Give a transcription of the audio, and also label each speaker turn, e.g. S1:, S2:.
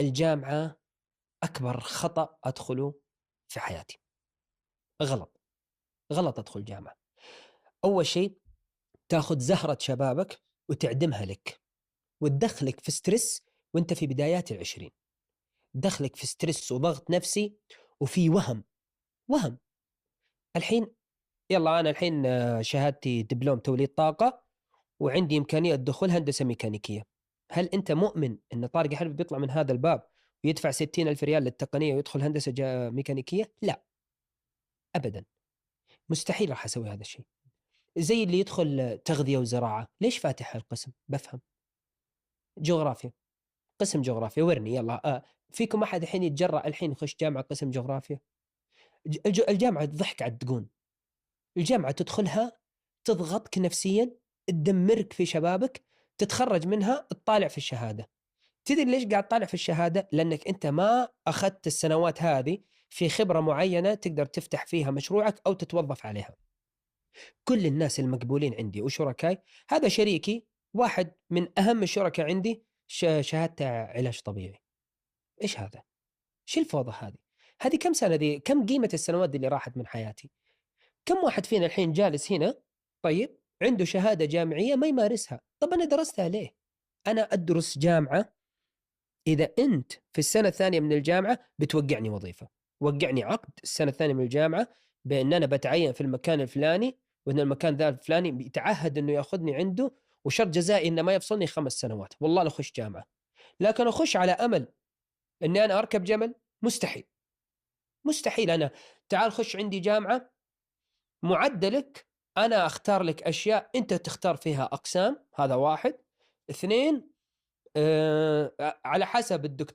S1: الجامعة أكبر خطأ أدخله في حياتي. غلط، غلط أدخل جامعة. أول شيء تأخذ زهرة شبابك وتعدمها لك، وتدخلك في ستريس وانت في بدايات العشرين. دخلك في ستريس وضغط نفسي، وفي وهم. الحين يلا أنا الحين شهادتي دبلوم توليد طاقة، وعندي إمكانية دخول هندسة ميكانيكية. هل أنت مؤمن أن طارق حرب بيطلع من هذا الباب ويدفع 60,000 ريال للتقنية ويدخل هندسة ميكانيكية؟ لا، أبدا، مستحيل راح أسوي هذا الشيء. زي اللي يدخل تغذية وزراعة، ليش فاتح القسم؟ بفهم. جغرافيا، قسم جغرافيا، ورني يلا فيكم أحد الحين يتجرأ الحين يخش جامعة قسم جغرافيا؟ الجامعة ضحك على الدقون. الجامعة تدخلها تضغطك نفسيا، تدمرك في شبابك، تتخرج منها تطالع في الشهادة. تدري ليش قاعد طالع في الشهادة؟ لأنك أنت ما أخذت السنوات هذه في خبرة معينة تقدر تفتح فيها مشروعك أو تتوظف عليها. كل الناس المقبولين عندي وشركاي، هذا شريكي واحد من أهم الشركاء عندي، شهادته علاج طبيعي. إيش هذا؟ شو الفوضى هذه؟ هذه كم سنة دي؟ كم قيمة السنوات دي اللي راحت من حياتي؟ كم واحد فينا الحين جالس هنا طيب عنده شهادة جامعية ما يمارسها؟ طب أنا درستها ليه؟ أنا أدرس جامعة إذا أنت في السنة الثانية من الجامعة بتوقعني وظيفة، وقعني عقد السنة الثانية من الجامعة بأن أنا بتعين في المكان الفلاني، وأن المكان ذا الفلاني بيتعهد أنه يأخذني عنده، وشرط جزائي أنه ما يفصلني 5 سنوات. والله لو أخش جامعة، لكن أخش على أمل أني أنا أركب جمل؟ مستحيل، مستحيل. أنا تعال خش عندي جامعة، معدلك أنا أختار لك أشياء أنت تختار فيها أقسام، هذا واحد. اثنين، على حسب الدكتور